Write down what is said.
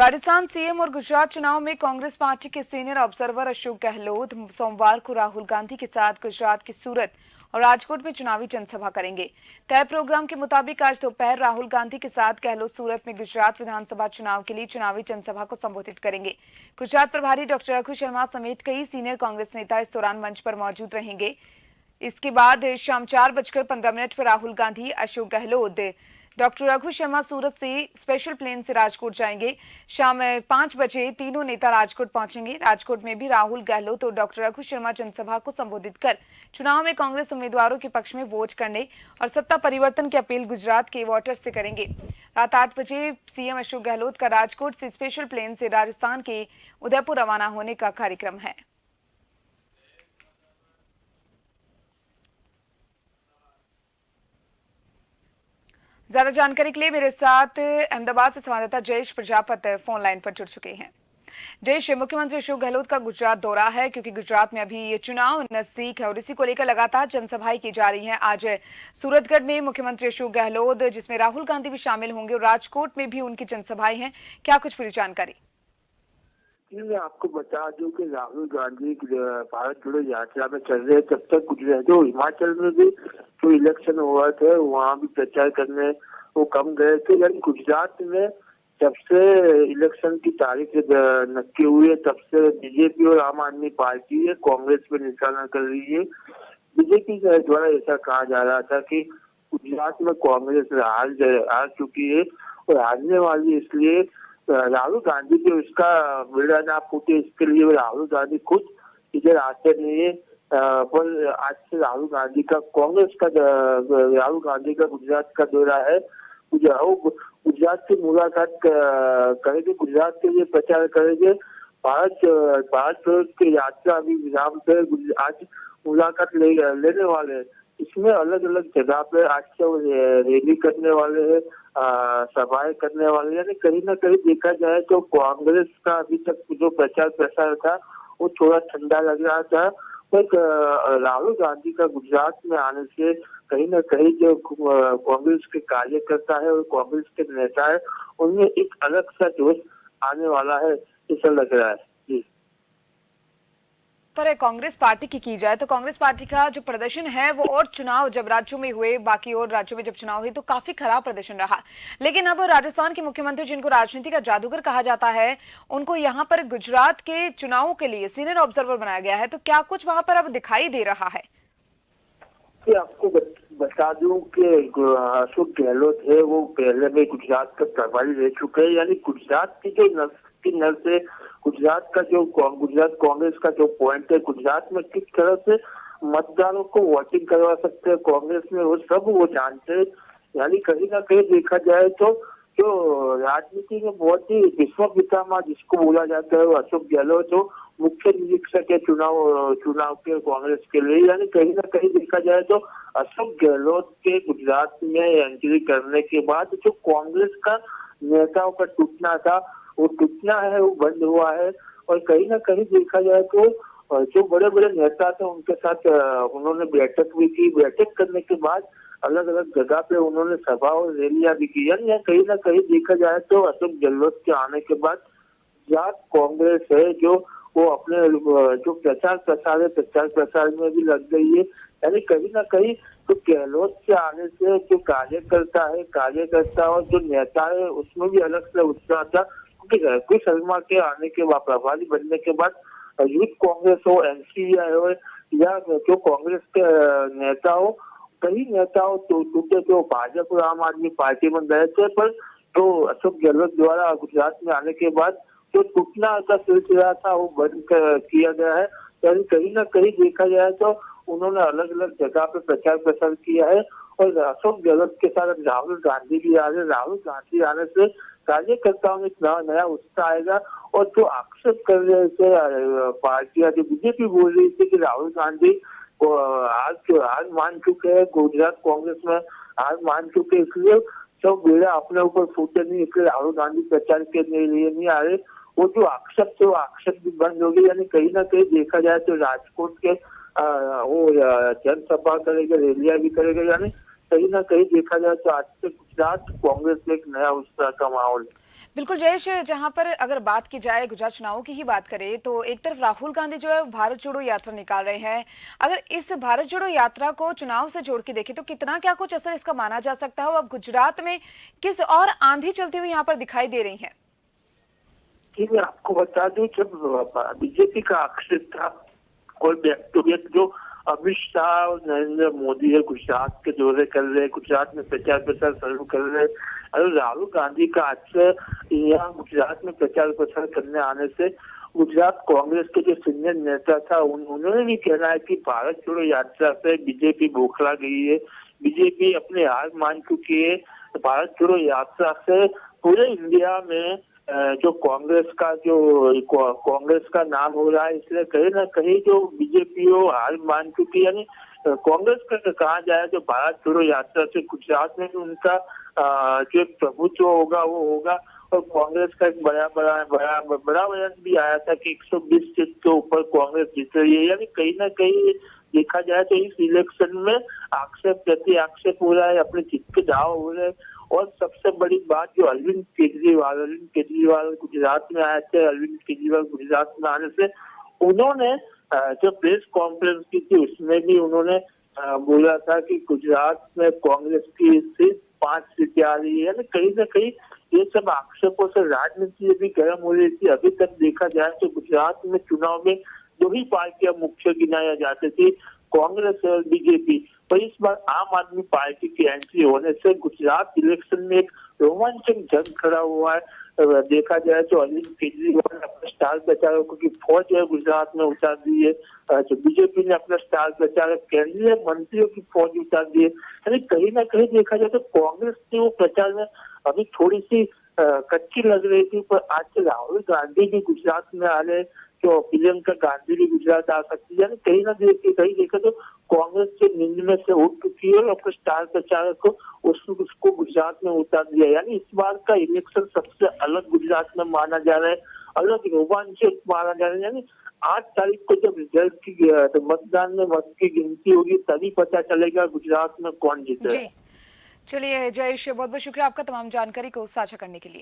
Rajasthan CM और गुजरात चुनाव में कांग्रेस पार्टी के सीनियर ऑब्जर्वर अशोक गहलोत सोमवार को राहुल गांधी के साथ गुजरात की सूरत और राजकोट में चुनावी जनसभा करेंगे। तय प्रोग्राम के मुताबिक आज दोपहर राहुल गांधी के साथ गहलोत सूरत में गुजरात विधानसभा चुनाव के लिए चुनावी जनसभा को संबोधित करेंगे। गुजरात प्रभारी डॉक्टर रघु शर्मा समेत कई सीनियर कांग्रेस नेता इस दौरान मंच पर मौजूद रहेंगे। इसके बाद शाम 4:15 पर राहुल गांधी, अशोक गहलोत, डॉक्टर रघु शर्मा सूरत से स्पेशल प्लेन से राजकोट जाएंगे। शाम 5 बजे तीनों नेता राजकोट पहुंचेंगे। राजकोट में भी राहुल, गहलोत और डॉक्टर रघु शर्मा जनसभा को संबोधित कर चुनाव में कांग्रेस उम्मीदवारों के पक्ष में वोट करने और सत्ता परिवर्तन की अपील गुजरात के वोटर्स से करेंगे। रात 8 बजे सीएम अशोक गहलोत का राजकोट से स्पेशल प्लेन से राजस्थान के उदयपुर रवाना होने का कार्यक्रम है। ज्यादा जानकारी के लिए मेरे साथ अहमदाबाद से संवाददाता जयेश प्रजापति फोन लाइन पर जुड़ चुके हैं। जयेश, मुख्यमंत्री अशोक गहलोत का गुजरात दौरा है क्योंकि गुजरात में अभी ये चुनाव नजदीक है और इसी को लेकर लगातार जनसभाएं की जा रही हैं। आज सूरतगढ़ में मुख्यमंत्री अशोक गहलोत, जिसमें राहुल गांधी भी शामिल होंगे, और राजकोट में भी उनकी जनसभाएं हैं। क्या कुछ पूरी जानकारी? मैं आपको बता दूं कि राहुल गांधी भारत जोड़ो यात्रा में चल रहे, तब तक गुजरात जो हिमाचल में भी जो इलेक्शन हुआ था वहाँ भी प्रचार करने वो कम गए थे। यानी गुजरात में जब से इलेक्शन की तारीख नक्की हुई है तब से बीजेपी और आम आदमी पार्टी है कांग्रेस पे निशाना कर रही है। बीजेपी के द्वारा ऐसा कहा जा रहा था कि गुजरात में कांग्रेस हार चुकी है और हारने वाली, इसलिए राहुल गांधी जो इसका बेड़ा ना फूटे इसके लिए राहुल गांधी खुद इधर आते नहीं है। पर आज से राहुल गांधी का गुजरात का दौरा है। गुजरात की मुलाकात करेंगे, गुजरात के लिए प्रचार करेंगे। भारत की यात्रा भी विराम पे आज मुलाकात लेने वाले हैं। इसमें अलग अलग जगह पे आज से रैली करने वाले हैं, सभाएं करने वाले, यानी कहीं ना कहीं देखा जाए तो कांग्रेस का अभी तक जो प्रचार प्रसार था वो थोड़ा ठंडा लग रहा था। पर राहुल गांधी का गुजरात में आने से कहीं ना कहीं जो कांग्रेस के कार्यकर्ता है और कांग्रेस के नेता है उनमें एक अलग सा जोश आने वाला है, ऐसा लग रहा है जी। पर कांग्रेस पार्टी की जाए तो कांग्रेस पार्टी का जो प्रदर्शन है वो और चुनाव जब राज्यों में हुए, बाकी और राज्यों में जब चुनाव हुए तो काफी खराब प्रदर्शन रहा। लेकिन अब राजस्थान के मुख्यमंत्री, जिनको राजनीति का जादूगर कहा जाता है, उनको यहाँ पर गुजरात के चुनावों के लिए सीनियर ऑब्जर्वर बनाया गया है। तो क्या कुछ वहां पर अब दिखाई दे रहा है? आपको बता दूं कि अशोक गहलोत है वो पहले में गुजरात का प्रभारी रह चुके हैं। यानी गुजरात की जो नर से गुजरात कांग्रेस का जो पॉइंट है, गुजरात में किस तरह से मतदारों को वोटिंग करवा सकते हैं कांग्रेस में, वो सब वो जानते हैं। यानी कहीं ना कहीं देखा जाए तो जो राजनीति में बहुत ही विश्व पितामह जिसको बोला जाता है वो अशोक गहलोत जो मुख्य निरीक्षक है चुनाव के कांग्रेस के लिए। यानी कहीं ना कहीं देखा जाए तो अशोक गहलोत के गुजरात में एंट्री करने के बाद जो कांग्रेस का नेताओं का टूटना था वो टूटना है, वो बंद हुआ है। और कहीं ना कहीं देखा जाए तो जो बड़े बड़े नेता थे उनके साथ उन्होंने बैठक भी की। बैठक करने के बाद अलग अलग जगह पे उन्होंने सभा और रैलियां भी की। यानी कहीं ना कहीं देखा जाए तो अशोक गहलोत के आने के बाद गुजरात कांग्रेस है जो वो अपने जो प्रचार प्रसार में भी लग गई है। यानी कहीं ना कहीं तो गहलोत के आने से जो कार्यकर्ता और जो नेता है उसमें भी अलग से उत्साह था, क्योंकि रघु शर्मा के आने के बाद, प्रभारी बनने के बाद यूथ कांग्रेस हो, एनसीआई हो या जो कांग्रेस के नेता हो, कई नेता हो तो टूटे थे, भाजपा और आम आदमी पार्टी में गए थे। पर तो अशोक गहलोत द्वारा गुजरात में आने के बाद जो टूटना का सिलसिला था वो बंद किया गया है। यानी कहीं ना कहीं देखा जाए तो उन्होंने अलग अलग जगह पे प्रचार प्रसार किया है। और अशोक गहलोत के साथ राहुल गांधी भी आ रहे। राहुल गांधी आने से कार्यकर्ताओं में नया उत्साह आएगा। और जो आक्षेप कर रहे थे पार्टियां, जो बीजेपी बोल रही थी कि राहुल गांधी को हार मान चुके हैं, गुजरात कांग्रेस में हार मान चुके, इसलिए सब बेड़ा अपने ऊपर फूटे नहीं, इसलिए राहुल गांधी प्रचार के लिए नहीं आ रहे। वो जो आक्षेप थे वो आक्षेप भी बंद हो गई। यानी कहीं ना कहीं देखा जाए तो राजकोट के वो जनसभा करेंगे, रैलियां भी करेंगे। यानी कहीं ना कहीं देखा जाए तो आज से गुजरात कांग्रेस में एक नया उत्साह का माहौल। बिल्कुल जयेश, जहां पर अगर बात की जाए गुजरात चुनावों की ही बात करें तो एक तरफ राहुल गांधी जो है भारत जोड़ो यात्रा निकाल रहे हैं। अगर इस भारत जोड़ो यात्रा को चुनाव से जोड़ के देखें तो कितना क्या कुछ असर इसका माना जा सकता है, और अब गुजरात में किस और आंधी चलती हुई यहाँ पर दिखाई दे रही है? कि मैं आपको बता दूं, जब बीजेपी का आक्षेप था और बैक टू बैक जो अमित शाह और नरेंद्र मोदी है गुजरात के दौरे कर रहे, गुजरात में प्रचार प्रसार शुरू कर रहे, और राहुल गांधी का आज से यहाँ गुजरात में प्रचार प्रसार करने आने से गुजरात कांग्रेस के जो सीनियर नेता था उन्होंने भी कहना है कि भारत जोड़ो यात्रा से बीजेपी बौखला गई है, बीजेपी अपने हार मान चुकी है। भारत जोड़ो यात्रा से पूरे इंडिया में जो कांग्रेस का नाम हो रहा है, इसलिए कहीं ना कहीं जो बीजेपी हो हार मान चुकी है। यानी कांग्रेस का कहा जाए तो भारत जोड़ो यात्रा से गुजरात में भी उनका जो एक प्रभुत्व होगा वो होगा। और कांग्रेस का एक बड़ा बयान भी आया था कि 120 सीट के ऊपर कांग्रेस जीत रही है। यानी कहीं ना कहीं देखा जाए तो इस इलेक्शन में आक्षेप प्रति आक्षेप हो रहा है, अपने जीत के दाव हो रहे हैं। और सबसे बड़ी बात जो अरविंद केजरीवाल गुजरात में आए थे, अरविंद केजरीवाल गुजरात में आने से उन्होंने जो प्रेस कॉन्फ्रेंस की थी उसमें भी उन्होंने बोला था कि गुजरात में कांग्रेस की सिर्फ 5 सीटें आ रही है। यानी कहीं ना कहीं ये सब आक्षेपों से राजनीति भी गर्म हो रही थी। अभी तक देखा जाए तो गुजरात में चुनाव में 2 ही पार्टियां मुख्य गिनाया जाती थी, कांग्रेस और बीजेपी। पर इस बार आम आदमी पार्टी की एंट्री होने से गुजरात इलेक्शन में एक रोमांचक जंग खड़ा हुआ है। देखा जाए तो अरविंद केजरीवाल ने अपने स्टार प्रचारकों की फौज है गुजरात में उतार दी है, जो बीजेपी ने अपना स्टार प्रचारक केंद्रीय मंत्रियों की फौज उतार दी है। यानी कहीं ना कहीं देखा जाए तो कांग्रेस के वो प्रचार में अभी थोड़ी सी कच्ची लग रही थी, पर आज से राहुल गांधी भी गुजरात में आ रहे, जो प्रियंका गांधी भी गुजरात आ सकती है। यानी कहीं देखा तो कांग्रेस के नींद में से उठ चुकी है और अपने स्टार प्रचारक को उसको गुजरात में उतार दिया। यानी इस बार का इलेक्शन सबसे अलग गुजरात में माना जा रहा है, अलग रोमांचक माना जा रहा है। यानी 8 तारीख को जब रिजल्ट की तो मतदान में मत की गिनती होगी तभी पता चलेगा गुजरात में कौन जीते। जी, चलिए जयेश, बहुत बहुत शुक्रिया आपका तमाम जानकारी को साझा करने के लिए।